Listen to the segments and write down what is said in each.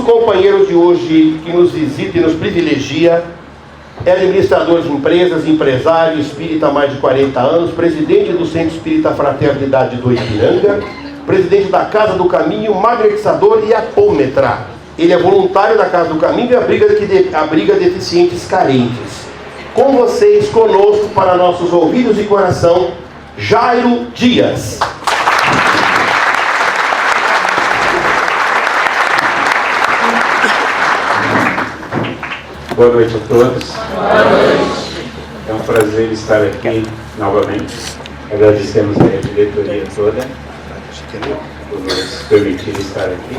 nosso companheiro de hoje, que nos visita e nos privilegia, é administrador de empresas, empresário, espírita há mais de 40 anos, presidente do Centro Espírita Fraternidade do Ipiranga, presidente da Casa do Caminho, magnetizador e apômetra. Ele é voluntário da Casa do Caminho e abriga deficientes carentes. Com vocês, conosco, para nossos ouvidos e coração, Jairo Dias. Boa noite a todos. Boa noite. É um prazer estar aqui novamente. Agradecemos a diretoria toda por nos permitir estar aqui.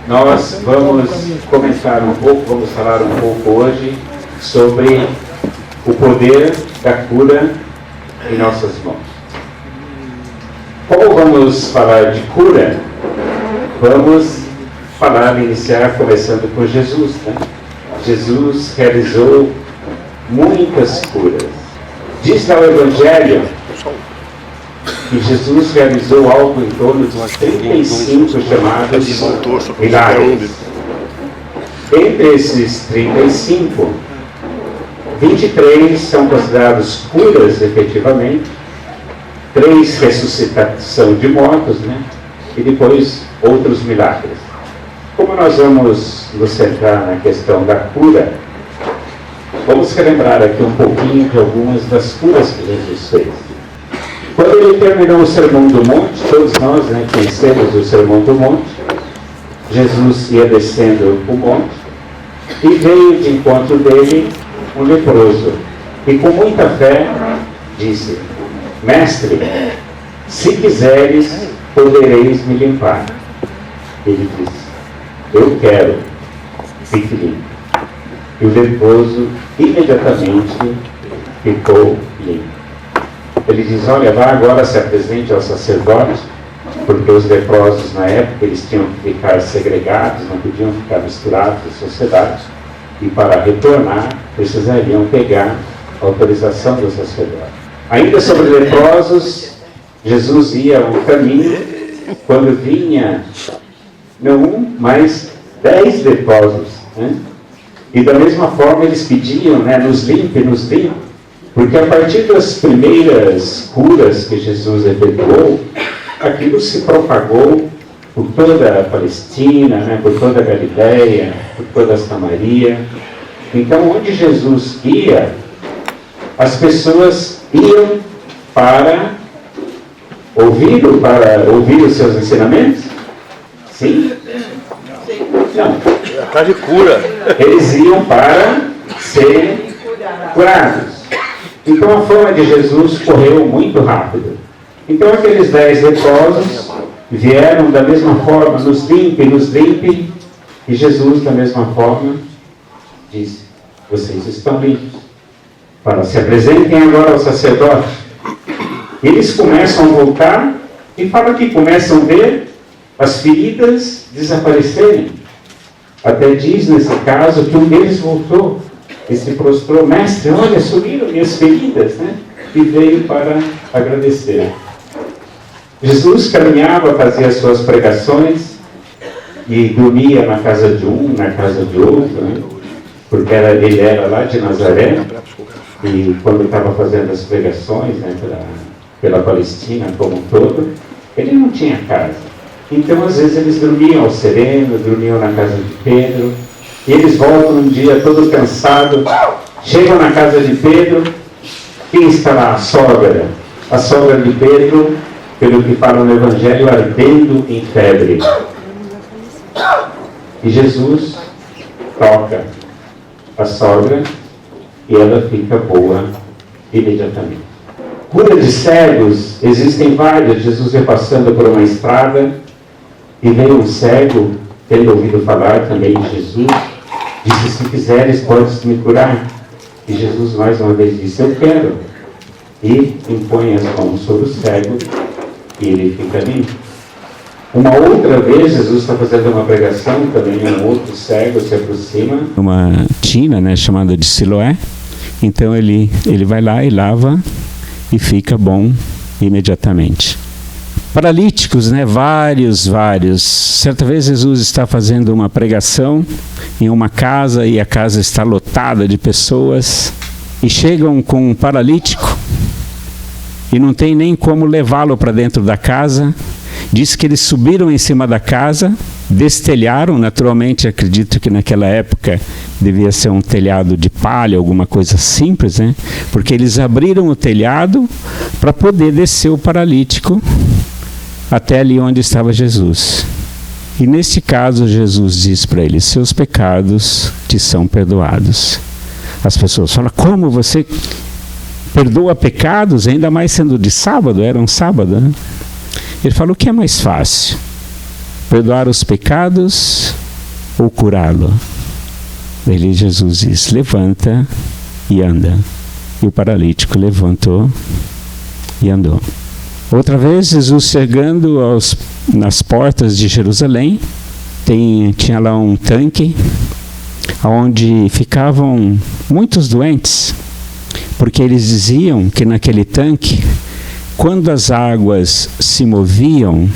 Nós vamos comentar um pouco, vamos falar um pouco hoje sobre o poder da cura em nossas mãos. Como vamos falar de cura, vamos iniciar começando por Jesus, né? Jesus realizou muitas curas. Diz lá o Evangelho que Jesus realizou algo em torno de 35 chamados milagres. Entre esses 35, 23 são considerados curas efetivamente, 3 ressuscitação de mortos, né? E depois outros milagres. Como nós vamos nos centrar na questão da cura, vamos relembrar aqui um pouquinho de algumas das curas que Jesus fez. Quando ele terminou o Sermão do Monte, todos nós conhecemos o Sermão do Monte, Jesus ia descendo o monte e veio de encontro dele um leproso. E com muita fé disse: Mestre, se quiseres, podereis me limpar. Ele disse: Eu quero, fique limpo. E o leproso imediatamente ficou limpo. Ele diz: olha, vá agora, se apresente ao sacerdote, porque os leprosos na época eles tinham que ficar segregados, não podiam ficar misturados na sociedade, e para retornar precisariam pegar a autorização do sacerdote. Ainda sobre leprosos, Jesus ia um caminho, quando vinha não um, mas 10 leprosos, né? E da mesma forma eles pediam, nos limpe, porque a partir das primeiras curas que Jesus efetuou, aquilo se propagou por toda a Palestina, por toda a Galileia, por toda a Samaria. Então, onde Jesus ia, as pessoas iam para ouvir os seus ensinamentos? Sim? Não. Atrás de cura. Eles iam para serem curados. Então a fama de Jesus correu muito rápido. Então aqueles 10 leprosos vieram da mesma forma: nos limpe. E Jesus, da mesma forma, disse: vocês estão limpos. Se apresentem agora ao sacerdote. Eles começam a voltar e fala que começam a ver as feridas desaparecerem. Até diz nesse caso que um deles voltou e se prostrou: mestre, olha, sumiram minhas feridas, e veio para agradecer. Jesus caminhava, fazia as suas pregações e dormia na casa de um, na casa de outro, porque ele era lá de Nazaré, e quando estava fazendo as pregações pela Palestina como um todo, ele não tinha casa. Então, às vezes, eles dormiam ao sereno, dormiam na casa de Pedro, e eles voltam um dia todo cansado, chegam na casa de Pedro, quem está lá? A sogra. A sogra de Pedro, pelo que fala no Evangelho, ardendo em febre. E Jesus toca a sogra e ela fica boa imediatamente. Cura de cegos, existem várias. Jesus ia passando por uma estrada e veio um cego, tendo ouvido falar também de Jesus, disse: se quiseres, podes me curar. E Jesus mais uma vez disse: eu quero. E impõe as mãos sobre o cego e ele fica limpo. Uma outra vez, Jesus está fazendo uma pregação, também um outro cego se aproxima. Uma tina, chamada de Siloé. Então ele vai lá e lava e fica bom imediatamente. Paralíticos, né? Vários. Certa vez Jesus está fazendo uma pregação em uma casa e a casa está lotada de pessoas e chegam com um paralítico e não tem nem como levá-lo para dentro da casa. Diz que eles subiram em cima da casa, destelharam, naturalmente acredito que naquela época devia ser um telhado de palha, alguma coisa simples, né? Porque eles abriram o telhado para poder descer o paralítico até ali onde estava Jesus. E neste caso Jesus diz para eles: seus pecados te são perdoados. As pessoas falam: como você perdoa pecados, ainda mais sendo de sábado? Era um sábado, né? Ele fala: o que é mais fácil? Perdoar os pecados ou curá-lo? Ele, Jesus diz: levanta e anda. E o paralítico levantou e andou. Outra vez, Jesus chegando nas portas de Jerusalém, tinha lá um tanque onde ficavam muitos doentes, porque eles diziam que naquele tanque, quando as águas se moviam,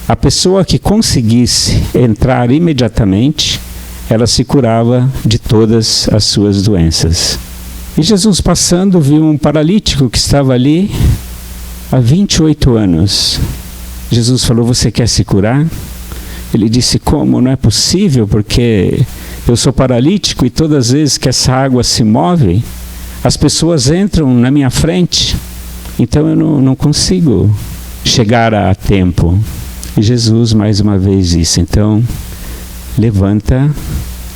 a pessoa que conseguisse entrar imediatamente, ela se curava de todas as suas doenças. E Jesus, passando, viu um paralítico que estava ali há 28 anos. Jesus falou: você quer se curar? Ele disse: como? Não é possível, porque eu sou paralítico e todas as vezes que essa água se move, as pessoas entram na minha frente, então eu não consigo chegar a tempo. E Jesus mais uma vez disse: então levanta,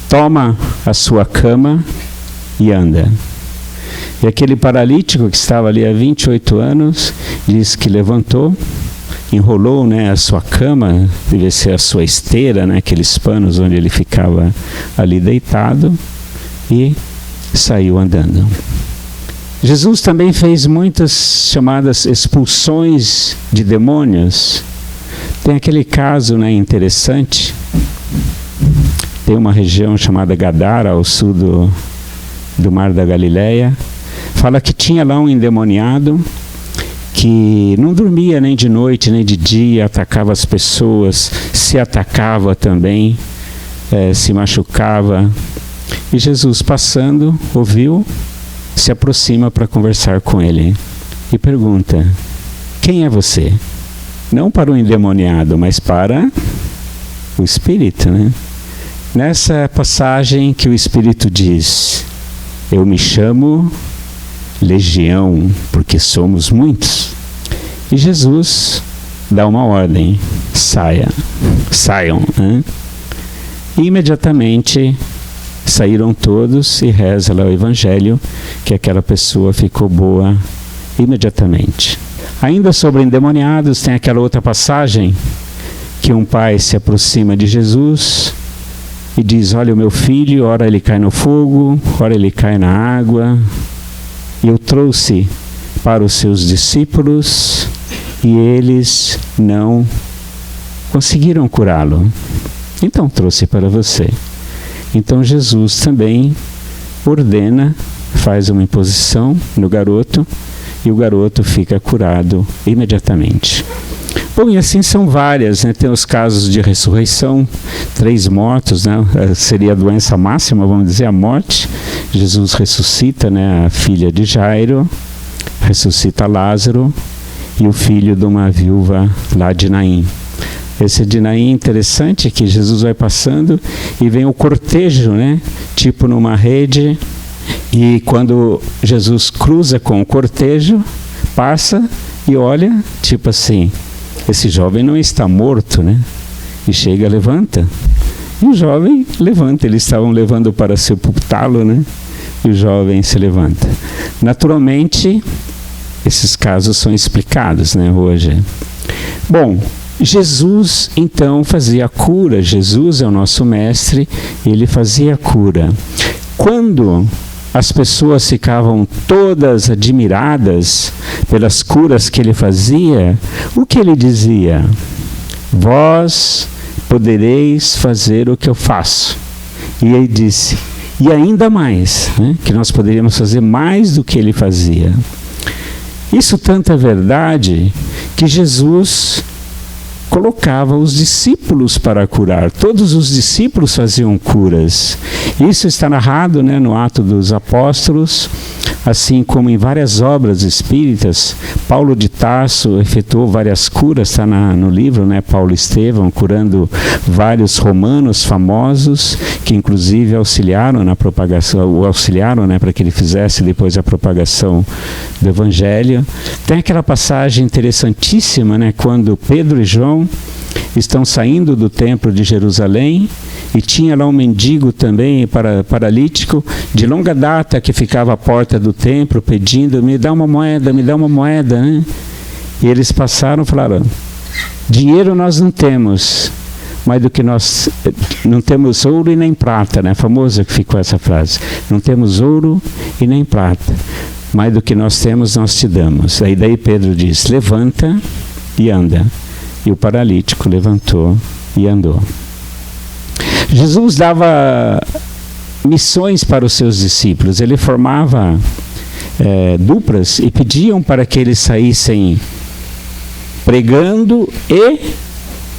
toma a sua cama e anda. E aquele paralítico que estava ali há 28 anos, diz que levantou, enrolou, né, a sua cama, devia ser a sua esteira, né, aqueles panos onde ele ficava ali deitado, e saiu andando. Jesus também fez muitas chamadas expulsões de demônios. Tem aquele caso, né, interessante. Tem uma região chamada Gadara, ao sul do Mar da Galileia. Fala que tinha lá um endemoniado que não dormia nem de noite nem de dia, atacava as pessoas, se atacava também, se machucava. E Jesus, passando, ouviu, se aproxima para conversar com ele e pergunta: quem é você? Não para o endemoniado, mas para o espírito, né? Nessa passagem que o espírito diz: eu me chamo Legião, porque somos muitos. E Jesus dá uma ordem: saiam. Né? E imediatamente saíram todos, e reza lá o Evangelho que aquela pessoa ficou boa imediatamente. Ainda sobre endemoniados, tem aquela outra passagem que um pai se aproxima de Jesus e diz: olha, o meu filho, ora ele cai no fogo, ora ele cai na água. Eu trouxe para os seus discípulos e eles não conseguiram curá-lo. Então trouxe para você. Então Jesus também ordena, faz uma imposição no garoto e o garoto fica curado imediatamente. Bom, e assim são várias, né? Tem os casos de ressurreição, 3 mortos, né? Seria a doença máxima, vamos dizer, a morte. Jesus ressuscita, né, a filha de Jairo, ressuscita Lázaro e o filho de uma viúva lá de Naim. Esse de Naim é interessante, que Jesus vai passando e vem o cortejo, né? Tipo numa rede, e quando Jesus cruza com o cortejo, passa e olha, tipo assim, esse jovem não está morto, né? E chega, levanta. E o jovem levanta. Eles estavam levando para sepultá-lo, né? E o jovem se levanta. Naturalmente, esses casos são explicados, né, hoje. Bom, Jesus então fazia a cura. Jesus é o nosso mestre, ele fazia a cura. Quando as pessoas ficavam todas admiradas pelas curas que ele fazia, o que ele dizia? Vós podereis fazer o que eu faço. E ele disse, e ainda mais, né, que nós poderíamos fazer mais do que ele fazia. Isso tanto é verdade que Jesus colocava os discípulos para curar. Todos os discípulos faziam curas. Isso está narrado, né, no Atos dos Apóstolos, assim como em várias obras espíritas. Paulo de Tarso efetuou várias curas, está no livro, né, Paulo Estevão, curando vários romanos famosos, que inclusive auxiliaram na propagação, né, para que ele fizesse depois a propagação do Evangelho. Tem aquela passagem interessantíssima, né, quando Pedro e João estão saindo do templo de Jerusalém, e tinha lá um mendigo também, paralítico, de longa data, que ficava à porta do templo pedindo: me dá uma moeda, né? E eles passaram e falaram: dinheiro nós não temos, mas do que nós não temos ouro e nem prata, né? Famosa que ficou essa frase: não temos ouro e nem prata, mas do que nós temos nós te damos. Aí daí Pedro diz: levanta e anda. E o paralítico levantou e andou. Jesus dava missões para os seus discípulos. Ele formava duplas e pediam para que eles saíssem pregando e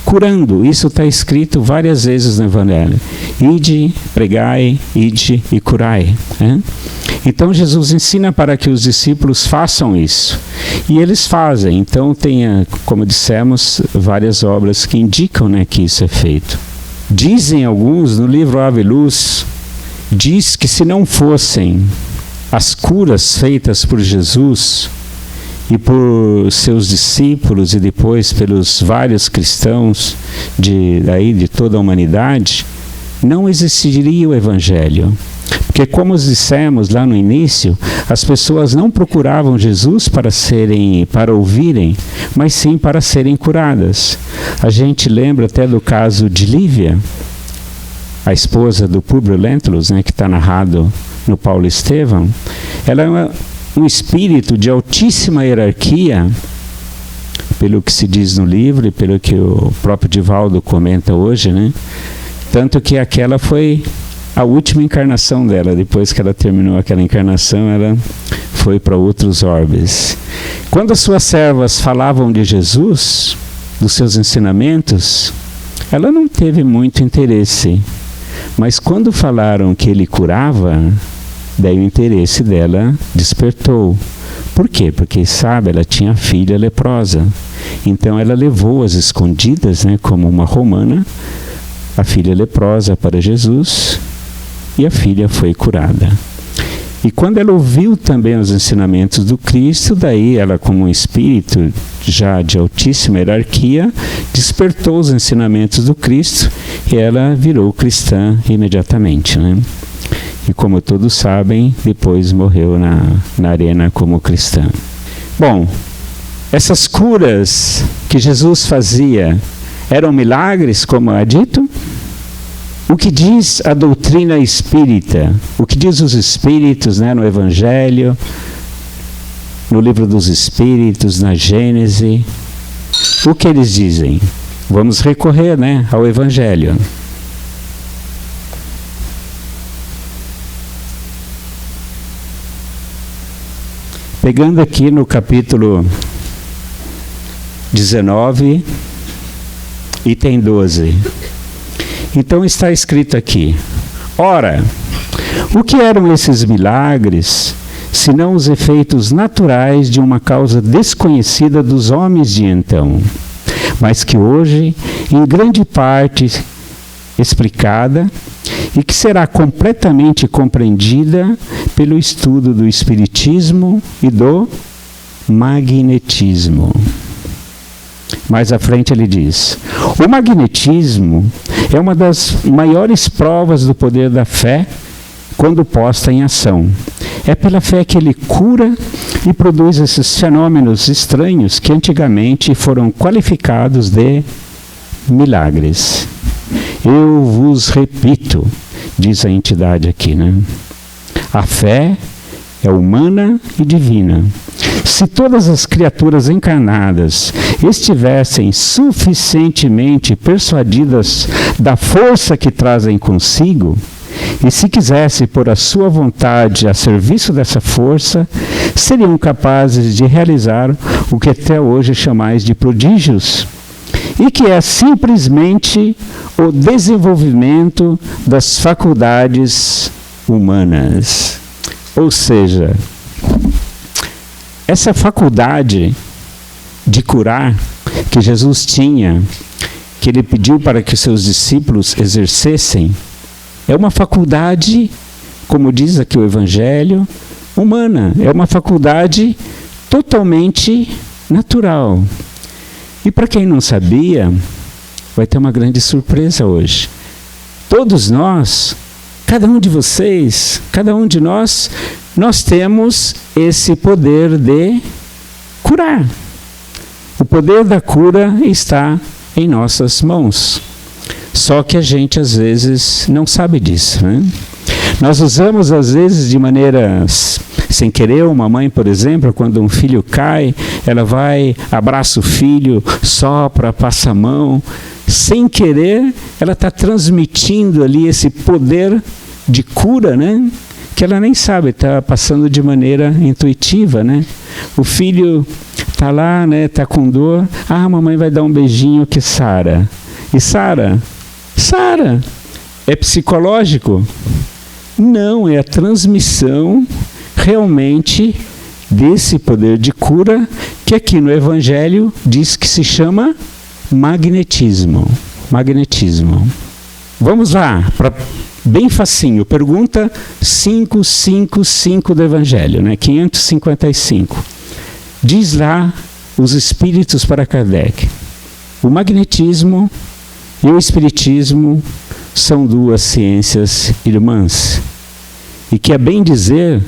curando. Isso está escrito várias vezes no Evangelho: ide, pregai, ide e curai, né? Então Jesus ensina para que os discípulos façam isso, e eles fazem. Então tem, como dissemos, várias obras que indicam, né, que isso é feito. Dizem alguns, no livro Ave Luz, diz que se não fossem as curas feitas por Jesus e por seus discípulos e depois pelos vários cristãos de toda a humanidade, não existiria o Evangelho. Porque, como dissemos lá no início, as pessoas não procuravam Jesus para ouvirem, mas sim para serem curadas. A gente lembra até do caso de Lívia, a esposa do Públio Lentulus, né, que está narrado no Paulo Estevão. Ela é um espírito de altíssima hierarquia, pelo que se diz no livro e pelo que o próprio Divaldo comenta hoje, né? Tanto que aquela foi a última encarnação dela. Depois que ela terminou aquela encarnação, ela foi para outros orbes. Quando as suas servas falavam de Jesus, dos seus ensinamentos, ela não teve muito interesse. Mas quando falaram que ele curava, daí o interesse dela despertou. Por quê? Porque, sabe, ela tinha filha leprosa. Então ela levou às escondidas, né, como uma romana, a filha leprosa para Jesus, e a filha foi curada. E quando ela ouviu também os ensinamentos do Cristo, daí ela, como um espírito já de altíssima hierarquia, despertou os ensinamentos do Cristo e ela virou cristã imediatamente, né? E como todos sabem, depois morreu na arena como cristã. Bom, essas curas que Jesus fazia eram milagres, como é dito? O que diz a doutrina espírita? O que diz os espíritos, né, no Evangelho, no Livro dos Espíritos, na Gênese? O que eles dizem? Vamos recorrer, né, ao Evangelho. Pegando aqui no capítulo 19, item 12. Então está escrito aqui: ora, o que eram esses milagres, senão os efeitos naturais de uma causa desconhecida dos homens de então, mas que hoje, em grande parte explicada, e que será completamente compreendida pelo estudo do Espiritismo e do magnetismo. Mais à frente ele diz: o magnetismo é uma das maiores provas do poder da fé quando posta em ação. É pela fé que ele cura e produz esses fenômenos estranhos que antigamente foram qualificados de milagres. Eu vos repito, diz a entidade aqui, né? A fé é humana e divina. Se todas as criaturas encarnadas estivessem suficientemente persuadidas da força que trazem consigo, e se quisessem pôr a sua vontade a serviço dessa força, seriam capazes de realizar o que até hoje chamais de prodígios. e que é simplesmente o desenvolvimento das faculdades humanas. Ou seja, essa faculdade de curar que Jesus tinha, que ele pediu para que seus discípulos exercessem, é uma faculdade, como diz aqui o Evangelho, humana. É uma faculdade totalmente natural. E para quem não sabia, vai ter uma grande surpresa hoje. Todos nós, cada um de vocês, cada um de nós temos esse poder de curar. O poder da cura está em nossas mãos. Só que a gente às vezes não sabe disso, né? Nós usamos às vezes de maneiras sem querer. Uma mãe, por exemplo, quando um filho cai, ela vai, abraça o filho, sopra, passa a mão. Sem querer, ela está transmitindo ali esse poder de cura, né? Que ela nem sabe, está passando de maneira intuitiva, né? O filho está lá, né? Está com dor. Ah, a mamãe vai dar um beijinho que sara. E sara? Sara. É psicológico? Não, é a transmissão realmente desse poder de cura, que aqui no Evangelho diz que se chama magnetismo. Magnetismo. Vamos lá, bem facinho. Pergunta 555 do Evangelho, né? 555. Diz lá os espíritos para Kardec: o magnetismo e o espiritismo são duas ciências irmãs, e que, a bem dizer,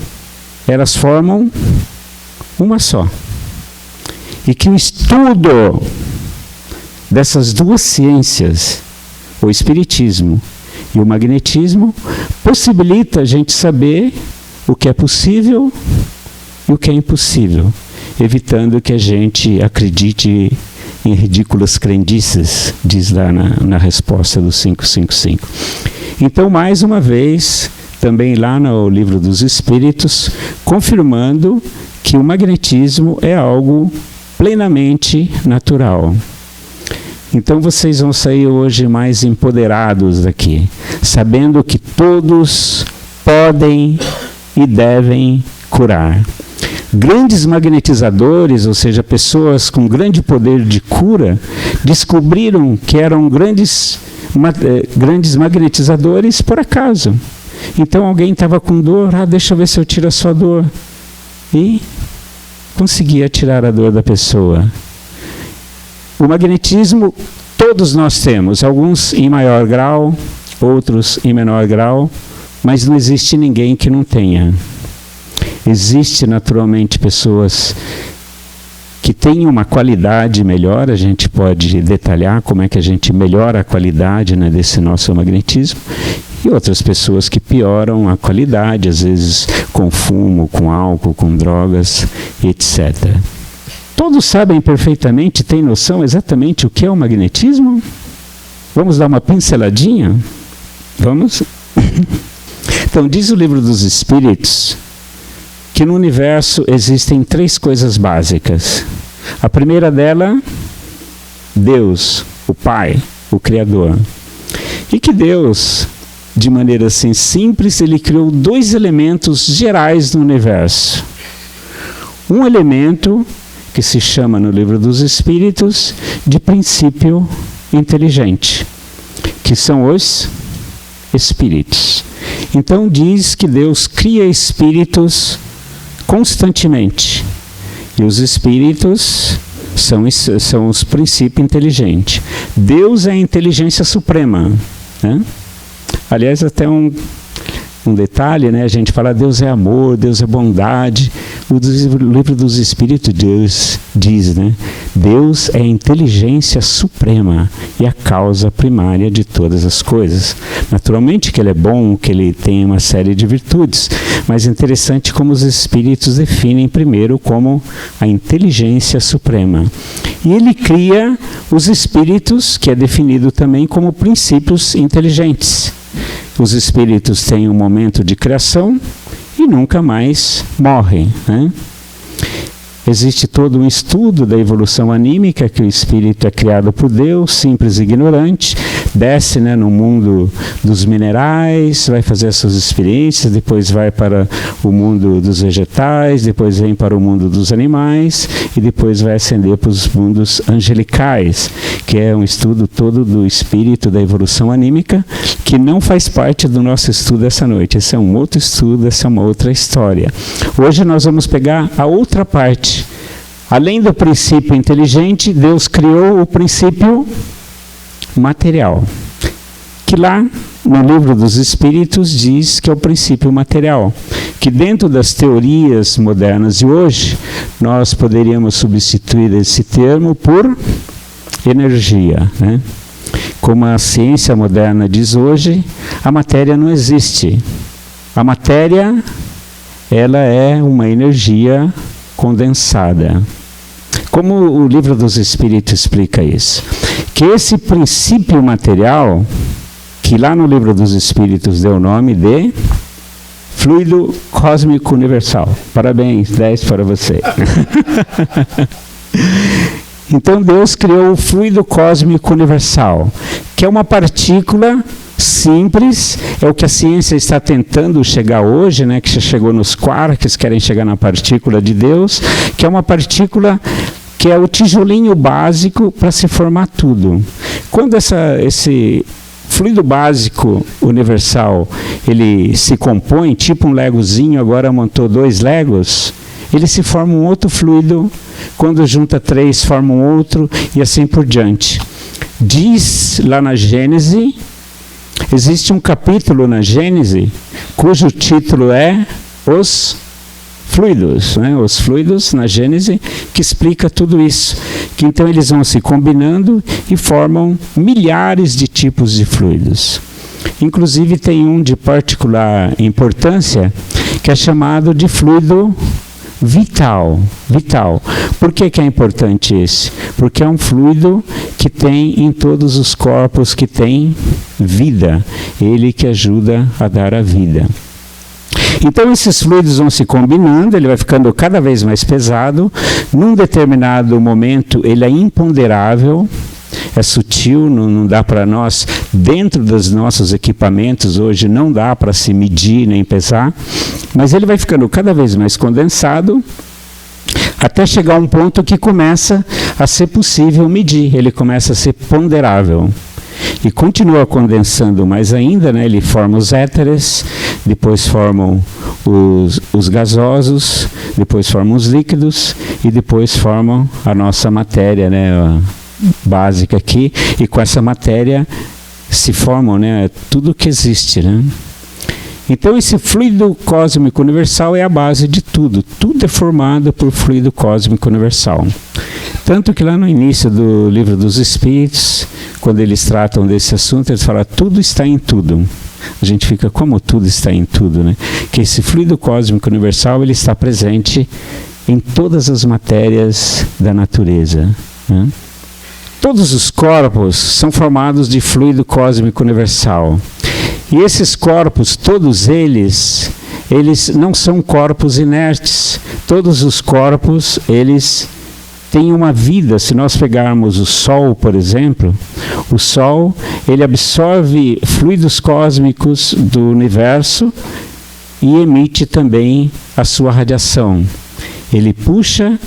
elas formam uma só. E que o estudo dessas duas ciências, o espiritismo e o magnetismo, possibilita a gente saber o que é possível e o que é impossível, evitando que a gente acredite em ridículas crendices, diz lá na resposta do 555. Então, mais uma vez, também lá no Livro dos Espíritos, confirmando que o magnetismo é algo plenamente natural. Então vocês vão sair hoje mais empoderados daqui, sabendo que todos podem e devem curar. Grandes magnetizadores, ou seja, pessoas com grande poder de cura, descobriram que eram grandes magnetizadores por acaso. Então alguém estava com dor, deixa eu ver se eu tiro a sua dor. E conseguia tirar a dor da pessoa. O magnetismo todos nós temos, alguns em maior grau, outros em menor grau, mas não existe ninguém que não tenha. Existe naturalmente pessoas que têm uma qualidade melhor, a gente pode detalhar como é que a gente melhora a qualidade, né, desse nosso magnetismo, e outras pessoas que pioram a qualidade, às vezes com fumo, com álcool, com drogas, etc. Todos sabem perfeitamente, têm noção exatamente o que é o magnetismo? Vamos dar uma pinceladinha? Vamos? Então, diz o Livro dos Espíritos que no universo existem 3 coisas básicas. A primeira dela, Deus, o Pai, o Criador. E que Deus, de maneira assim simples, ele criou 2 elementos gerais no universo. Um elemento que se chama no Livro dos Espíritos de princípio inteligente, que são os espíritos. Então diz que Deus cria espíritos constantemente. E os espíritos são os princípios inteligentes. Deus é a inteligência suprema, né? Aliás, até um detalhe, né? A gente fala Deus é amor, Deus é bondade. O Livro dos Espíritos Deus diz, né? Deus é a inteligência suprema e a causa primária de todas as coisas. Naturalmente que ele é bom, que ele tem uma série de virtudes, mas é interessante como os Espíritos definem primeiro como a inteligência suprema. E ele cria os Espíritos, que é definido também como princípios inteligentes. Os Espíritos têm um momento de criação e nunca mais morrem, né? existe todo um estudo da evolução anímica, que o espírito é criado por Deus, simples e ignorante, desce, né, no mundo dos minerais, vai fazer as suas experiências, depois vai para o mundo dos vegetais, depois vem para o mundo dos animais e depois vai ascender para os mundos angelicais, que é um estudo todo do espírito da evolução anímica, que não faz parte do nosso estudo essa noite. Esse é um outro estudo, essa é uma outra história. Hoje nós vamos pegar a outra parte. Além do princípio inteligente, Deus criou o princípio material, que lá no Livro dos Espíritos diz que é o princípio material, que dentro das teorias modernas de hoje, nós poderíamos substituir esse termo por energia, né? Como a ciência moderna diz hoje, a matéria não existe. A matéria, ela é uma energia condensada. Como o Livro dos Espíritos explica isso? Que esse princípio material, que lá no Livro dos Espíritos deu o nome de fluido cósmico universal. Parabéns, 10 para você. Então Deus criou o fluido cósmico universal, que é uma partícula simples, é o que a ciência está tentando chegar hoje, né, que já chegou nos quarks, querem chegar na partícula de Deus, que é uma partícula que é o tijolinho básico para se formar tudo. Quando esse fluido básico universal, ele se compõe, tipo um legozinho, agora montou 2 legos, ele se forma um outro fluido, quando junta 3 forma um outro, e assim por diante. Diz lá na Gênese, existe um capítulo na Gênese, cujo título é Os Fluidos, né? Os fluidos na Gênese, que explica tudo isso. Que então eles vão se combinando e formam milhares de tipos de fluidos. Inclusive tem um de particular importância, que é chamado de fluido vital. Por que é importante esse? Porque é um fluido que tem em todos os corpos que tem vida. Ele que ajuda a dar a vida. Então esses fluidos vão se combinando, ele vai ficando cada vez mais pesado. Num determinado momento ele é imponderável, é sutil, não dá para nós, dentro dos nossos equipamentos hoje, não dá para se medir nem pesar, mas ele vai ficando cada vez mais condensado, até chegar a um ponto que começa a ser possível medir, ele começa a ser ponderável. E continua condensando mais ainda, né? Ele forma os éteres, depois formam os gasosos, depois formam os líquidos e depois formam a nossa matéria, né? Básica aqui, e com essa matéria se formam, né, tudo que existe, né? Então esse fluido cósmico universal é a base de tudo. Tudo é formado por fluido cósmico universal. Tanto que lá no início do Livro dos Espíritos, quando eles tratam desse assunto, eles falam, tudo está em tudo. A gente fica, como tudo está em tudo, né? Que esse fluido cósmico universal, ele está presente em todas as matérias da natureza, né? Todos os corpos são formados de fluido cósmico universal. E esses corpos, todos eles não são corpos inertes. Todos os corpos, eles têm uma vida. Se nós pegarmos o Sol, por exemplo, o Sol, ele absorve fluidos cósmicos do universo e emite também a sua radiação. Ele puxa,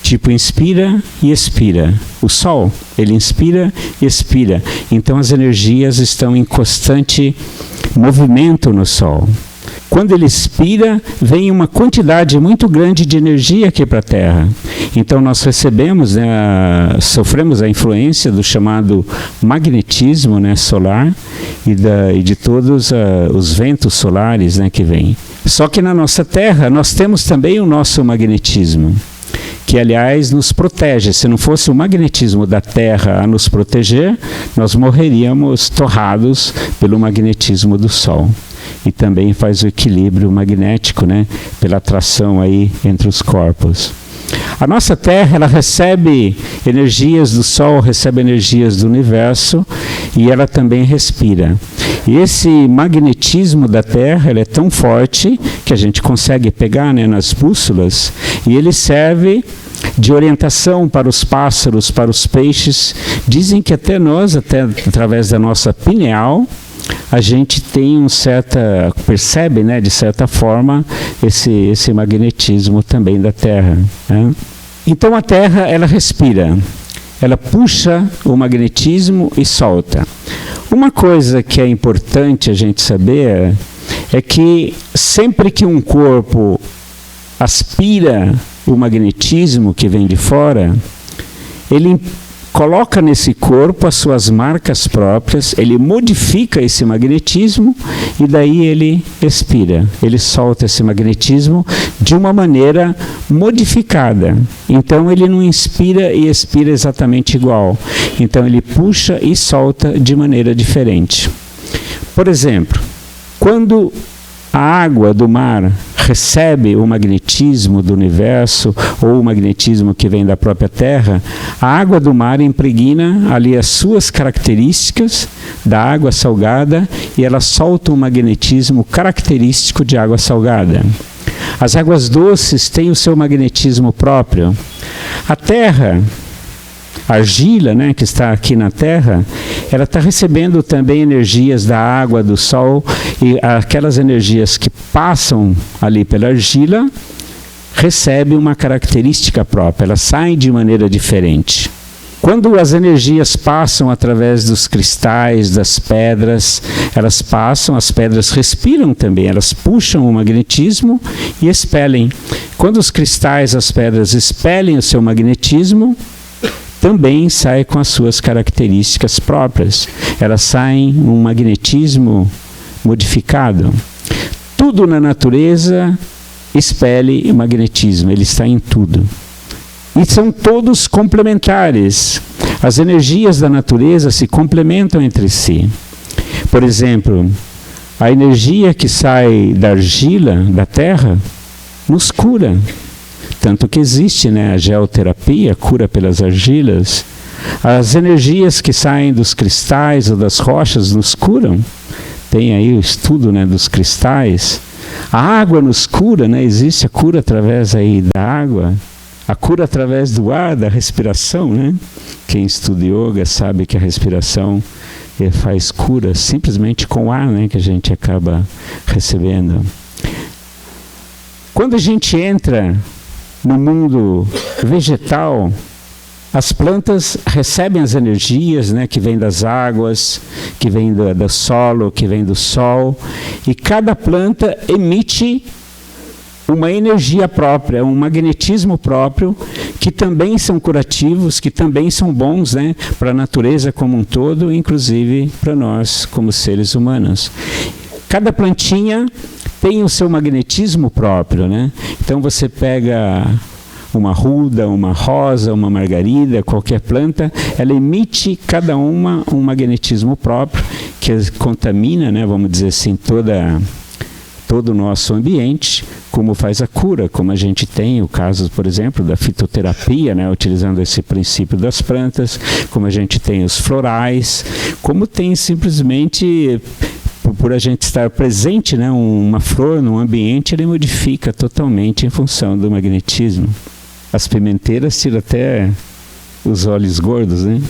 tipo inspira e expira. O Sol, ele inspira e expira. Então as energias estão em constante movimento no Sol. Quando ele expira, vem uma quantidade muito grande de energia aqui para a Terra. Então nós recebemos, né, sofremos a influência do chamado magnetismo, né, solar e de todos os ventos solares, né, que vêm. Só que na nossa Terra nós temos também o nosso magnetismo, que aliás nos protege. Se não fosse o magnetismo da Terra a nos proteger, nós morreríamos torrados pelo magnetismo do Sol. E também faz o equilíbrio magnético, né, pela atração aí entre os corpos. A nossa Terra, ela recebe energias do Sol, recebe energias do universo e ela também respira. E esse magnetismo da Terra, ele é tão forte que a gente consegue pegar, né, nas bússolas, e ele serve de orientação para os pássaros, para os peixes. Dizem que até nós, até através da nossa pineal, a gente tem percebe, né, de certa forma, esse magnetismo também da Terra, né? Então a Terra, ela respira, ela puxa o magnetismo e solta. Uma coisa que é importante a gente saber é que sempre que um corpo aspira o magnetismo que vem de fora, ele coloca nesse corpo as suas marcas próprias, ele modifica esse magnetismo e daí ele expira, ele solta esse magnetismo de uma maneira modificada. Então ele não inspira e expira exatamente igual. Então ele puxa e solta de maneira diferente. Por exemplo, quando a água do mar recebe o magnetismo do universo ou o magnetismo que vem da própria Terra, a água do mar impregna ali as suas características da água salgada e ela solta um magnetismo característico de água salgada. As águas doces têm o seu magnetismo próprio. A Terra, a argila, né, que está aqui na Terra, ela está recebendo também energias da água, do sol, e aquelas energias que passam ali pela argila recebem uma característica própria, elas saem de maneira diferente. Quando as energias passam através dos cristais, das pedras, elas passam, as pedras respiram também, elas puxam o magnetismo e expelem. Quando os cristais, as pedras expelem o seu magnetismo, também sai com as suas características próprias. Elas saem um magnetismo modificado. Tudo na natureza expele magnetismo, ele está em tudo. E são todos complementares. As energias da natureza se complementam entre si. Por exemplo, a energia que sai da argila, da terra, nos cura. Tanto que existe, né, a geoterapia, cura pelas argilas. As energias que saem dos cristais ou das rochas nos curam. Tem aí o estudo, né, dos cristais. A água nos cura, né, existe a cura através aí da água. A cura através do ar, da respiração, né? Quem estuda yoga sabe que a respiração faz cura simplesmente com o ar, né, que a gente acaba recebendo. Quando a gente entra no mundo vegetal, as plantas recebem as energias, né, que vêm das águas, que vêm do solo, que vêm do sol, e cada planta emite uma energia própria, um magnetismo próprio, que também são curativos, que também são bons, né, para a natureza como um todo, inclusive para nós como seres humanos. Cada plantinha tem o seu magnetismo próprio, né? Então você pega uma ruda, uma rosa, uma margarida, qualquer planta, ela emite cada uma um magnetismo próprio que contamina, né, vamos dizer assim, todo o nosso ambiente, como faz a cura, como a gente tem o caso, por exemplo, da fitoterapia, né, utilizando esse princípio das plantas, como a gente tem os florais, como tem simplesmente, por a gente estar presente, né, uma flor no ambiente, ele modifica totalmente em função do magnetismo. As pimenteiras tiram até os olhos gordos, né?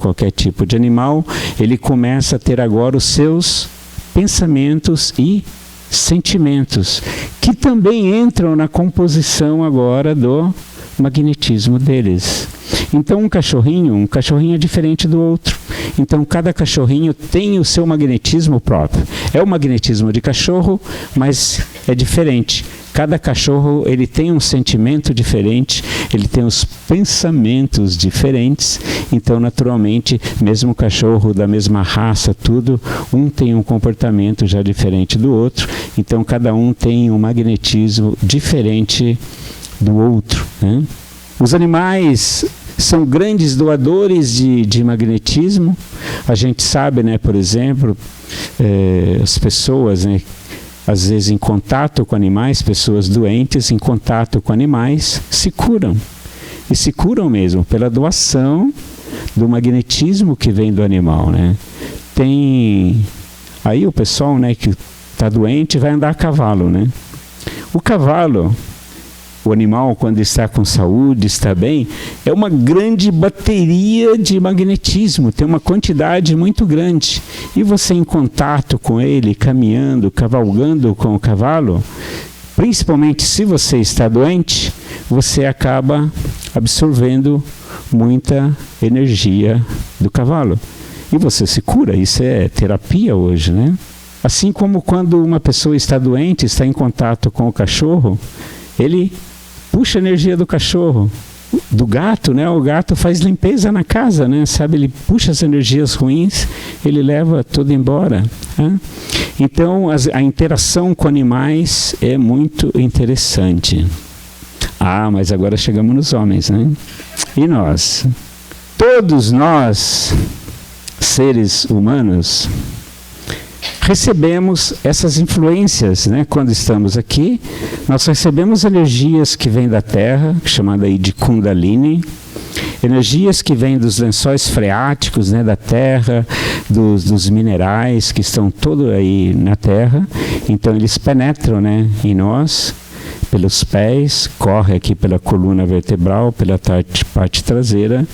Qualquer tipo de animal, ele começa a ter agora os seus pensamentos e sentimentos, que também entram na composição agora do magnetismo deles. Então um cachorrinho é diferente do outro. Então cada cachorrinho tem o seu magnetismo próprio. É o magnetismo de cachorro, mas é diferente. Cada cachorro ele tem um sentimento diferente, ele tem os pensamentos diferentes. Então, naturalmente, mesmo cachorro da mesma raça, tudo, um tem um comportamento já diferente do outro. Então, cada um tem um magnetismo diferente do outro, né? Os animais são grandes doadores de magnetismo. A gente sabe, né, por exemplo, as pessoas, né, às vezes em contato com animais, pessoas doentes em contato com animais, se curam. E se curam mesmo pela doação do magnetismo que vem do animal, né? Tem aí o pessoal, né, que está doente vai andar a cavalo, né? O cavalo, o animal, quando está com saúde, está bem, é uma grande bateria de magnetismo, tem uma quantidade muito grande. E você em contato com ele, caminhando, cavalgando com o cavalo, principalmente se você está doente, você acaba absorvendo muita energia do cavalo. E você se cura, isso é terapia hoje, né? Assim como quando uma pessoa está doente, está em contato com o cachorro, ele puxa a energia do cachorro, do gato, né? O gato faz limpeza na casa, né? Sabe, ele puxa as energias ruins, ele leva tudo embora, né? Então, a interação com animais é muito interessante. Ah, mas agora chegamos nos homens, né? E nós? Todos nós, seres humanos, recebemos essas influências, né? Quando estamos aqui, nós recebemos energias que vêm da Terra, chamada aí de Kundalini, energias que vêm dos lençóis freáticos, né, da Terra, dos minerais que estão todos aí na Terra. Então eles penetram, né, em nós, pelos pés, corre aqui pela coluna vertebral, pela parte traseira,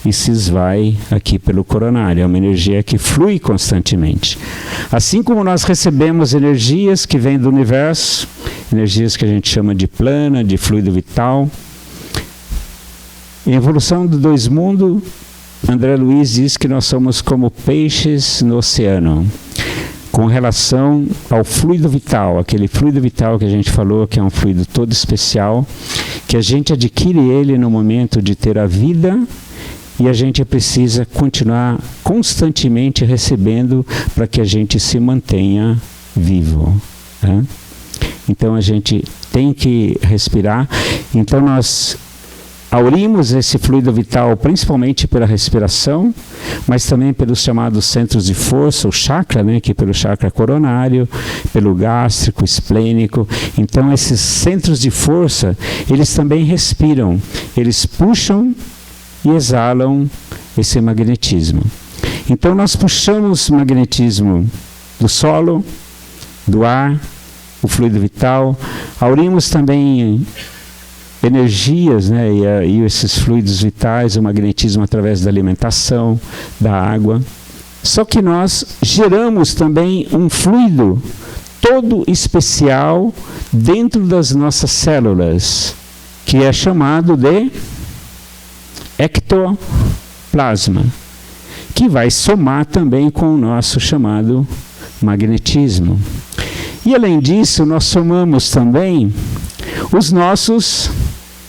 e se esvai aqui pelo coronário. É uma energia que flui constantemente. Assim como nós recebemos energias que vêm do universo, energias que a gente chama de plana, de fluido vital. Em Evolução do Dois Mundos, André Luiz diz que nós somos como peixes no oceano, com relação ao fluido vital, aquele fluido vital que a gente falou, que é um fluido todo especial, que a gente adquire ele no momento de ter a vida. E a gente precisa continuar constantemente recebendo para que a gente se mantenha vivo, né? Então a gente tem que respirar. Então nós aurimos esse fluido vital principalmente pela respiração, mas também pelos chamados centros de força, o chakra, né, que pelo chakra coronário, pelo gástrico, esplênico. Então esses centros de força, eles também respiram, eles puxam e exalam esse magnetismo. Então nós puxamos magnetismo do solo, do ar, o fluido vital, aurimos também energias, né, e esses fluidos vitais, o magnetismo através da alimentação, da água. Só que nós geramos também um fluido todo especial dentro das nossas células, que é chamado de ectoplasma, que vai somar também com o nosso chamado magnetismo. E além disso, nós somamos também os nossos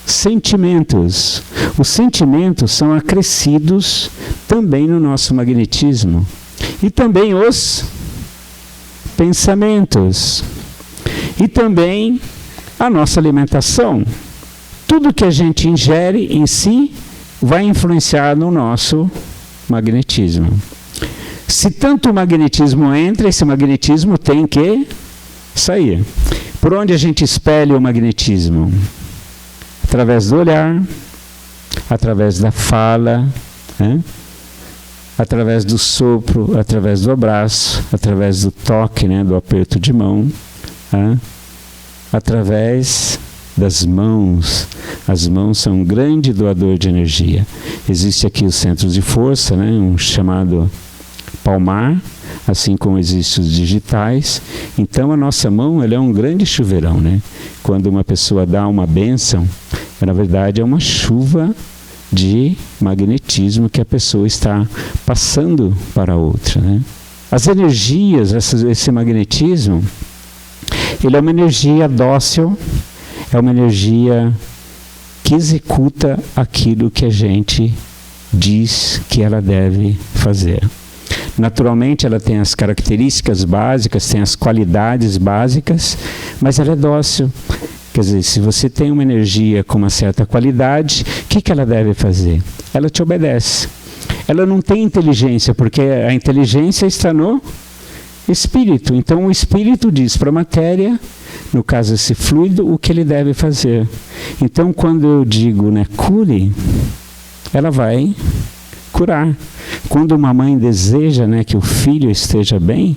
sentimentos. Os sentimentos são acrescidos também no nosso magnetismo. E também os pensamentos. E também a nossa alimentação. Tudo que a gente ingere em si vai influenciar no nosso magnetismo. Se tanto o magnetismo entra, esse magnetismo tem que sair. Por onde a gente espelha o magnetismo? Através do olhar, através da fala, né? Através do sopro, através do abraço, através do toque, né? Do aperto de mão, né? Através das mãos. As mãos são um grande doador de energia. Existe aqui os centros de força, né? Um chamado palmar, assim como existem os digitais. Então a nossa mão, ela é um grande chuveirão, né? Quando uma pessoa dá uma bênção, Na verdade, é uma chuva de magnetismo que a pessoa está passando para a outra, né? As energias, esse magnetismo, ele é uma energia dócil, é uma energia que executa aquilo que a gente diz que ela deve fazer. Naturalmente, ela tem as características básicas, tem as qualidades básicas, mas ela é dócil. Quer dizer, se você tem uma energia com uma certa qualidade, o que ela deve fazer? Ela te obedece. Ela não tem inteligência, porque a inteligência está no espírito. Então, o espírito diz para a matéria, no caso esse fluido, o que ele deve fazer. Então, quando eu digo, né, cure, ela vai curar. Quando uma mãe deseja, né, que o filho esteja bem,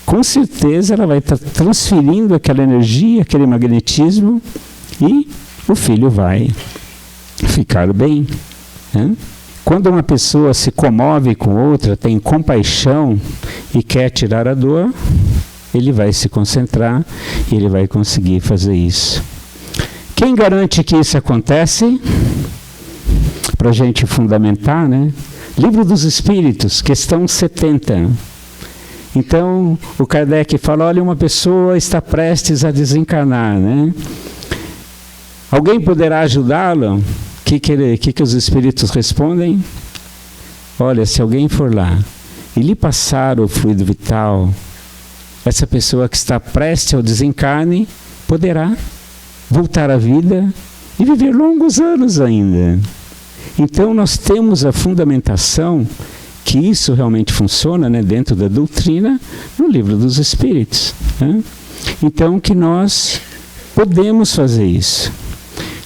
com certeza ela vai estar transferindo aquela energia, aquele magnetismo, e o filho vai ficar bem, né? Quando uma pessoa se comove com outra, tem compaixão e quer tirar a dor, ele vai se concentrar e ele vai conseguir fazer isso. Quem garante que isso acontece? Para a gente fundamentar, né? Livro dos Espíritos, questão 70. Então, o Kardec fala, olha, uma pessoa está prestes a desencarnar, né? Alguém poderá ajudá-lo? O que os Espíritos respondem? Olha, se alguém for lá e lhe passar o fluido vital, essa pessoa que está prestes ao desencarne poderá voltar à vida e viver longos anos ainda. Então, nós temos a fundamentação que isso realmente funciona, né, dentro da doutrina, no Livro dos Espíritos, né? Então, que nós podemos fazer isso.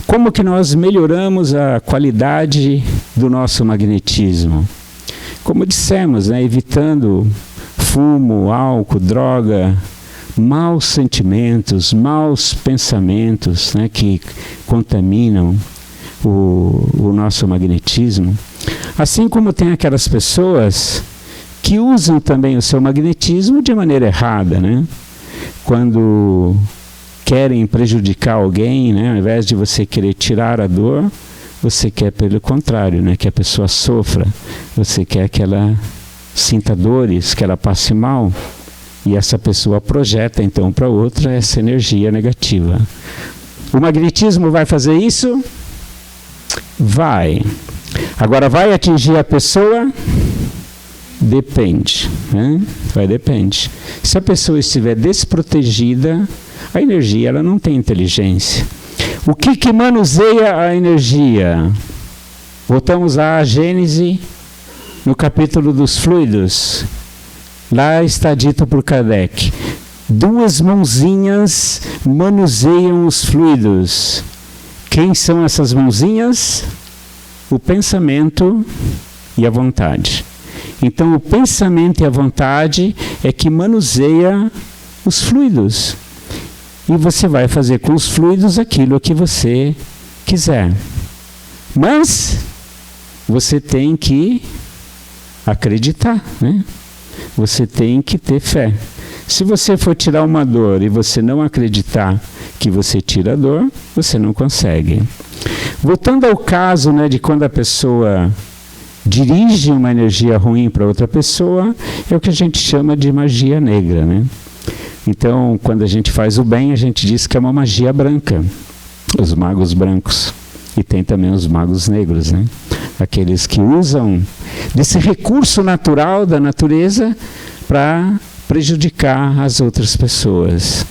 Como que nós melhoramos a qualidade do nosso magnetismo? Como dissemos, né, evitando fumo, álcool, droga, maus sentimentos, maus pensamentos, né, que contaminam o nosso magnetismo. Assim como tem aquelas pessoas que usam também o seu magnetismo de maneira errada, né? Quando querem prejudicar alguém, né? Ao invés de você querer tirar a dor, você quer pelo contrário, né? Que a pessoa sofra. Você quer que ela sinta dores, que ela passe mal. E essa pessoa projeta então para outra essa energia negativa. O magnetismo vai fazer isso? Vai. Agora, vai atingir a pessoa? Depende, né? Depende. Se a pessoa estiver desprotegida, a energia ela não tem inteligência. O que manuseia a energia? Voltamos à Gênese, no capítulo dos fluidos. Lá está dito por Kardec: 2 mãozinhas manuseiam os fluidos. Quem são essas mãozinhas? O pensamento e a vontade. Então, o pensamento e a vontade é que manuseia os fluidos. E você vai fazer com os fluidos aquilo que você quiser. Mas você tem que acreditar, né? Você tem que ter fé. Se você for tirar uma dor e você não acreditar que você tira a dor, você não consegue. Voltando ao caso, né, de quando a pessoa dirige uma energia ruim para outra pessoa, é o que a gente chama de magia negra, né? Então, quando a gente faz o bem, a gente diz que é uma magia branca. Os magos brancos. E tem também os magos negros, né? Aqueles que usam desse recurso natural da natureza para prejudicar as outras pessoas.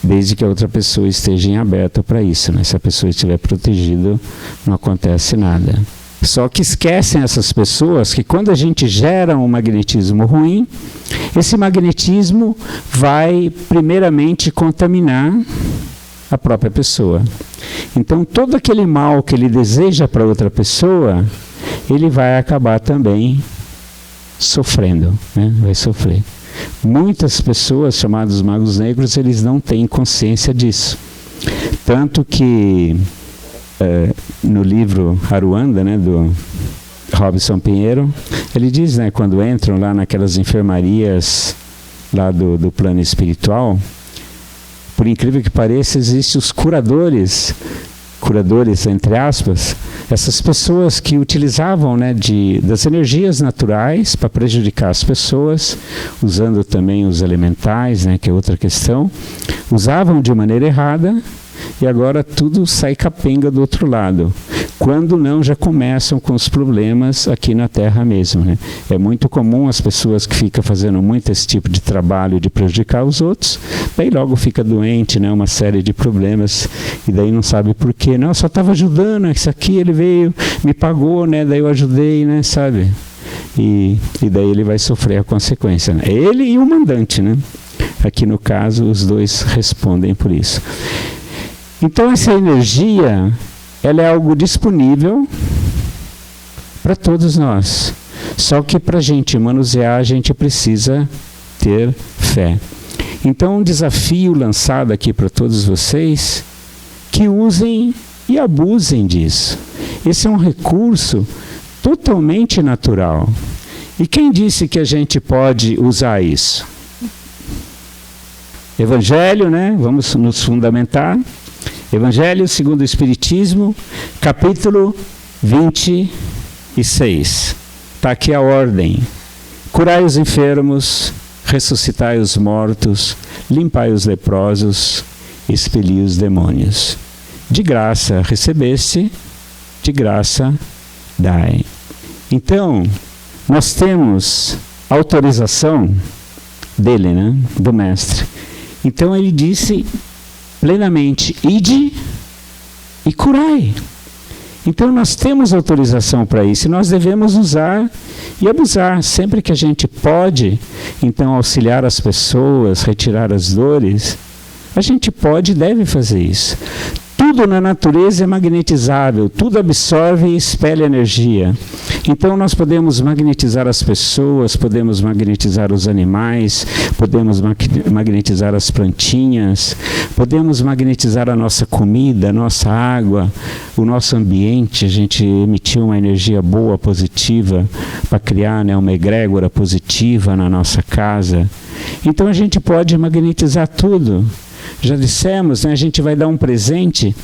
Desde que a outra pessoa esteja em aberto para isso, né? Se a pessoa estiver protegida, não acontece nada. Só que esquecem essas pessoas que quando a gente gera um magnetismo ruim, esse magnetismo vai primeiramente contaminar a própria pessoa. Então todo aquele mal que ele deseja para outra pessoa, ele vai acabar também sofrendo, né? Vai sofrer. Muitas pessoas, chamados magos negros, eles não têm consciência disso. Tanto que no livro Aruanda, né, do Robson Pinheiro, ele diz, né, quando entram lá naquelas enfermarias lá do plano espiritual, por incrível que pareça, existem os curadores curadores, entre aspas, essas pessoas que utilizavam, né, das energias naturais para prejudicar as pessoas, usando também os elementais, né, que é outra questão, usavam de maneira errada e agora tudo sai capenga do outro lado. Quando não, já começam com os problemas aqui na Terra mesmo, né? É muito comum as pessoas que ficam fazendo muito esse tipo de trabalho de prejudicar os outros, daí logo fica doente, né? Uma série de problemas, e daí não sabe por quê. Não, eu só estava ajudando, isso aqui ele veio, me pagou, né? Daí eu ajudei, né? Sabe? E daí ele vai sofrer a consequência, né? Ele e o mandante, né? Aqui no caso, os dois respondem por isso. Então essa energia, ela é algo disponível para todos nós. Só que para a gente manusear, a gente precisa ter fé. Então um desafio lançado aqui para todos vocês, que usem e abusem disso. Esse é um recurso totalmente natural. E quem disse que a gente pode usar isso? Evangelho, né? Vamos nos fundamentar. Evangelho segundo o Espiritismo, capítulo 26. Está aqui a ordem. Curai os enfermos, ressuscitai os mortos, limpai os leprosos, expeli os demônios. De graça recebeste, de graça dai. Então, nós temos autorização dele, né? Do Mestre. Então ele disse plenamente, ide e curai. Então nós temos autorização para isso, e nós devemos usar e abusar. Sempre que a gente pode, então, auxiliar as pessoas, retirar as dores, a gente pode e deve fazer isso. Tudo na natureza é magnetizável, tudo absorve e expele energia. Então nós podemos magnetizar as pessoas, podemos magnetizar os animais, podemos magnetizar as plantinhas, podemos magnetizar a nossa comida, a nossa água, o nosso ambiente. A gente emitiu uma energia boa, positiva, para criar, né, uma egrégora positiva na nossa casa. Então a gente pode magnetizar tudo. Já dissemos, né, a gente vai dar um presente,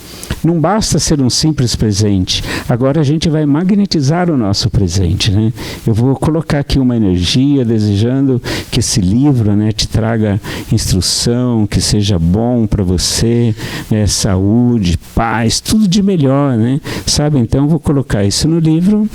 não basta ser um simples presente, agora a gente vai magnetizar o nosso presente, né? Eu vou colocar aqui uma energia, desejando que esse livro, né, te traga instrução, que seja bom para você, né, saúde, paz, tudo de melhor, né? Sabe, então vou colocar isso no livro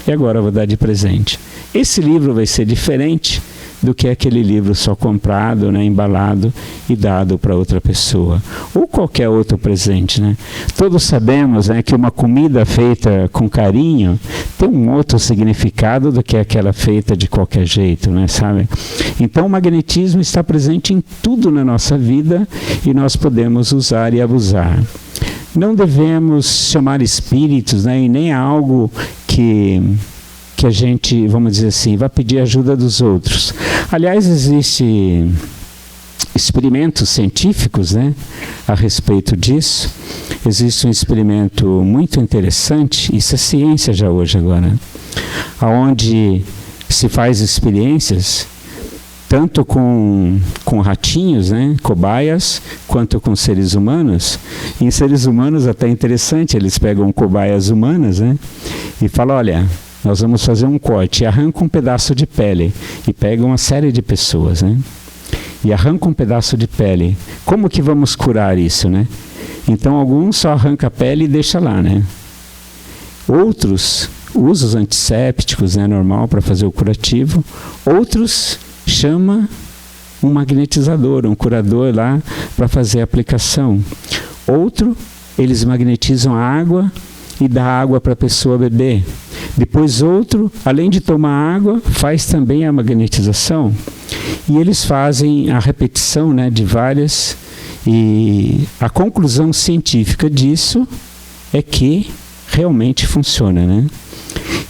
e agora eu vou dar de presente. Esse livro vai ser diferente do que aquele livro só comprado, né, embalado e dado para outra pessoa. Ou qualquer outro presente, né? Todos sabemos, né, que uma comida feita com carinho tem um outro significado do que aquela feita de qualquer jeito, né, sabe? Então o magnetismo está presente em tudo na nossa vida e nós podemos usar e abusar. Não devemos chamar espíritos, né, e nem algo que a gente, vamos dizer assim, vai pedir ajuda dos outros. Aliás, existem experimentos científicos, né, a respeito disso. Existe um experimento muito interessante, isso é ciência já hoje agora, onde se faz experiências tanto com ratinhos, né, cobaias, quanto com seres humanos. E em seres humanos até interessante, eles pegam cobaias humanas, né, e falam, olha, nós vamos fazer um corte, e arrancam um pedaço de pele, e pegam uma série de pessoas, né? E arrancam um pedaço de pele. Como que vamos curar isso, né? Então alguns só arrancam a pele e deixa lá, né? Outros usam os antissépticos, né, normal, para fazer o curativo. Outros chamam um magnetizador, um curador lá, para fazer a aplicação. Outro, eles magnetizam a água e dá água para a pessoa beber. Depois outro, além de tomar água, faz também a magnetização. E eles fazem a repetição, né, de várias. E a conclusão científica disso é que realmente funciona, né?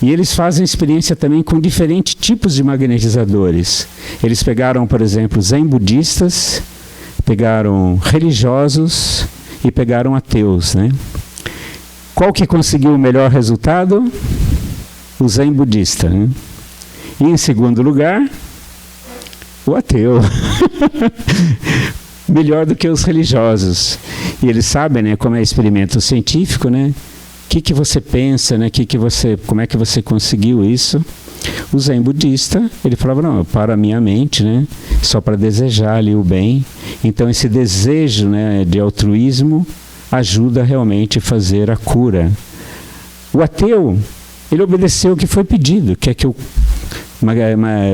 E eles fazem experiência também com diferentes tipos de magnetizadores. Eles pegaram, por exemplo, zen budistas, pegaram religiosos e pegaram ateus, né? Qual que conseguiu o melhor resultado? O zen budista, né? E em segundo lugar, o ateu. melhor do que os religiosos. E eles sabem, né, como é experimento científico, né? O que você pensa, né? Como é que você conseguiu isso? O Zen budista, ele falava, não, para a minha mente, né? Só para desejar ali o bem. Então esse desejo, né, de altruísmo ajuda realmente a fazer a cura. O ateu, ele obedeceu o que foi pedido, quer que eu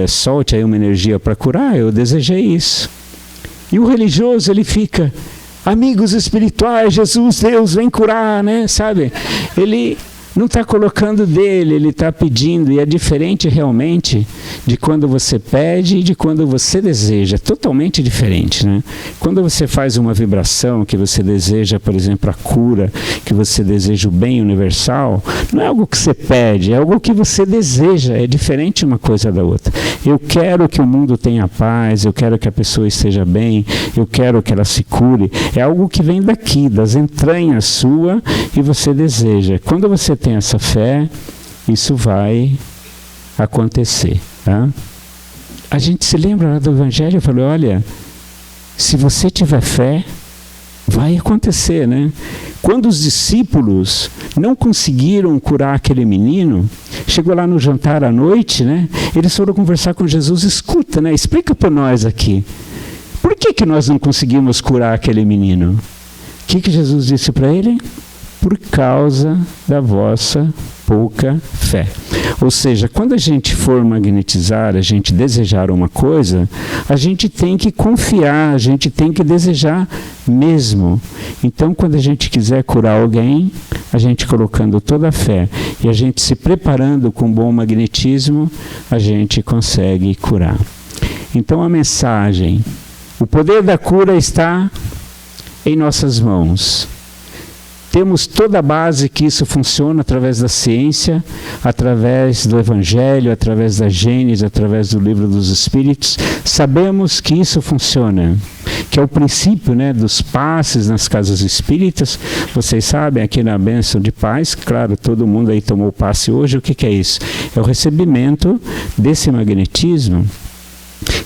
solte aí uma energia para curar, eu desejei isso. E o religioso, ele fica, amigos espirituais, Jesus, Deus, vem curar, né? Sabe? Ele não está colocando dele, ele está pedindo, e é diferente realmente de quando você pede e de quando você deseja, totalmente diferente, né? Quando você faz uma vibração que você deseja, por exemplo, a cura, que você deseja o bem universal, não é algo que você pede, é algo que você deseja, é diferente uma coisa da outra. Eu quero que o mundo tenha paz, eu quero que a pessoa esteja bem, eu quero que ela se cure, é algo que vem daqui, das entranhas sua, e você deseja. Quando você tem essa fé, isso vai acontecer, tá? A gente se lembra lá do Evangelho, eu falei, olha, se você tiver fé, vai acontecer, né? Quando os discípulos não conseguiram curar aquele menino, chegou lá no jantar à noite, né? Eles foram conversar com Jesus, escuta, né? Explica para nós aqui, por que nós não conseguimos curar aquele menino? O que Jesus disse para ele? Por causa da vossa pouca fé. Ou seja, quando a gente for magnetizar, a gente desejar uma coisa, a gente tem que confiar, a gente tem que desejar mesmo. Então, quando a gente quiser curar alguém, a gente colocando toda a fé e a gente se preparando com bom magnetismo, a gente consegue curar. Então, a mensagem, o poder da cura está em nossas mãos. Temos toda a base que isso funciona através da ciência, através do Evangelho, através da Gênesis, através do Livro dos Espíritos. Sabemos que isso funciona, que é o princípio, né, dos passes nas casas espíritas. Vocês sabem, aqui na Bênção de Paz, claro, todo mundo aí tomou o passe hoje. O que é isso? É o recebimento desse magnetismo.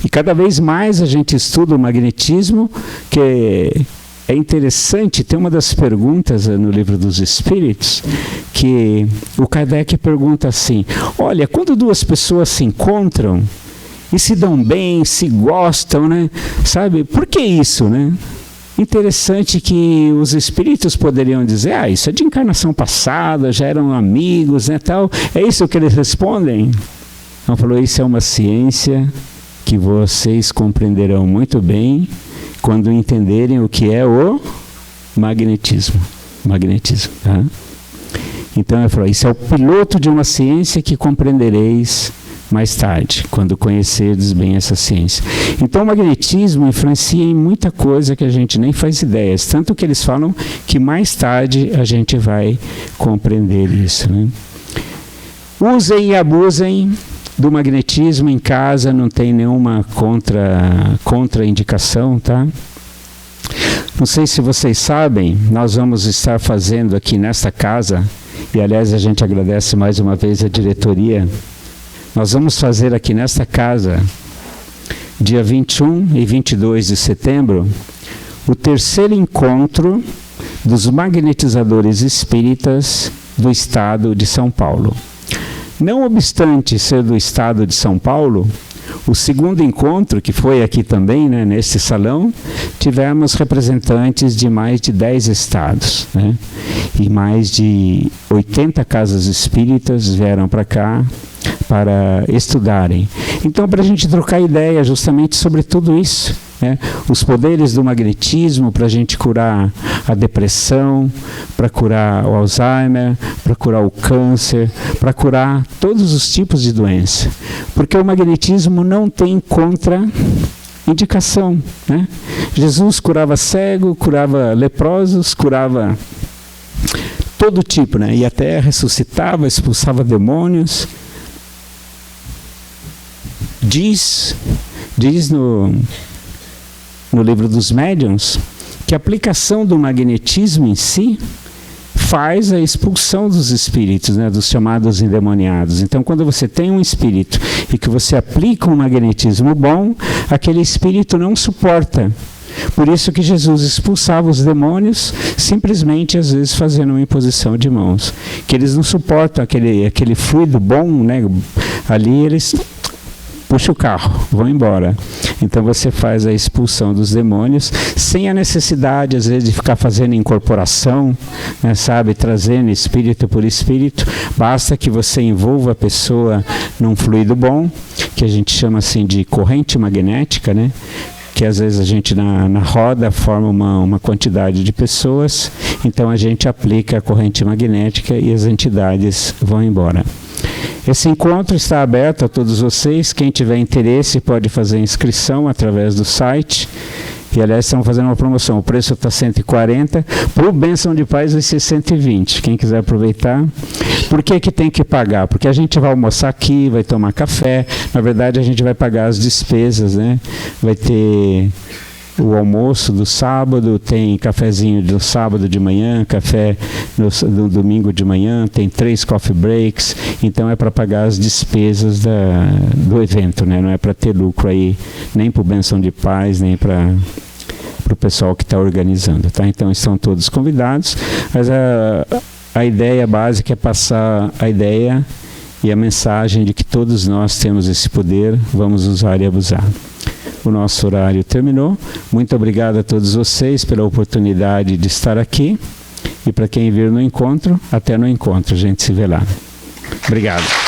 E cada vez mais a gente estuda o magnetismo, que é interessante, tem uma das perguntas no Livro dos Espíritos, que o Kardec pergunta assim, olha, quando duas pessoas se encontram e se dão bem, se gostam, né? Sabe, por que isso, né? Interessante que os espíritos poderiam dizer, isso é de encarnação passada, já eram amigos, né, tal. É isso que eles respondem? Então falou, isso é uma ciência que vocês compreenderão muito bem quando entenderem o que é o magnetismo. Magnetismo, tá? Então ele falou, isso é o piloto de uma ciência que compreendereis mais tarde, quando conhecerdes bem essa ciência. Então o magnetismo influencia em muita coisa que a gente nem faz ideias, tanto que eles falam que mais tarde a gente vai compreender isso, né? Usem e abusem do magnetismo em casa, não tem nenhuma contraindicação, tá? Não sei se vocês sabem, nós vamos estar fazendo aqui nesta casa, e aliás a gente agradece mais uma vez a diretoria, nós vamos fazer aqui nesta casa, dia 21 e 22 de setembro, o terceiro encontro dos magnetizadores espíritas do estado de São Paulo. Não obstante ser do estado de São Paulo, o segundo encontro, que foi aqui também, né, nesse salão, tivemos representantes de mais de 10 estados, né, e mais de 80 casas espíritas vieram para cá para estudarem. Então, para a gente trocar ideia justamente sobre tudo isso, né? Os poderes do magnetismo para a gente curar a depressão, para curar o Alzheimer, para curar o câncer, para curar todos os tipos de doença. Porque o magnetismo não tem contraindicação, né? Jesus curava cego, curava leprosos, curava todo tipo, né? E até ressuscitava, expulsava demônios. Diz no Livro dos Médiuns que a aplicação do magnetismo em si faz a expulsão dos espíritos, né, dos chamados endemoniados. Então, quando você tem um espírito e que você aplica um magnetismo bom, aquele espírito não suporta Por isso que Jesus expulsava os demônios, simplesmente, às vezes, fazendo uma imposição de mãos. Que eles não suportam aquele fluido bom, né? Ali eles puxam o carro, vão embora. Então você faz a expulsão dos demônios, sem a necessidade, às vezes, de ficar fazendo incorporação, né, sabe? Trazendo espírito por espírito. Basta que você envolva a pessoa num fluido bom, que a gente chama assim de corrente magnética, né? Que às vezes a gente na roda forma uma quantidade de pessoas, então a gente aplica a corrente magnética e as entidades vão embora. Esse encontro está aberto a todos vocês. Quem tiver interesse pode fazer inscrição através do site. E, aliás, estamos fazendo uma promoção. O preço está 140. Para o Bênção de Paz vai ser 120. Quem quiser aproveitar. Por que tem que pagar? Porque a gente vai almoçar aqui, vai tomar café. Na verdade, a gente vai pagar as despesas, né? Vai ter o almoço do sábado, tem cafezinho do sábado de manhã, café no domingo de manhã, tem 3 coffee breaks, então é para pagar as despesas do evento, né? Não é para ter lucro aí, nem para o Bênção de Paz, nem para o pessoal que está organizando, tá? Então estão todos convidados, mas a ideia básica é passar a ideia e a mensagem de que todos nós temos esse poder, vamos usar e abusar. O nosso horário terminou. Muito obrigado a todos vocês pela oportunidade de estar aqui. E para quem vir no encontro, até no encontro. A gente se vê lá. Obrigado.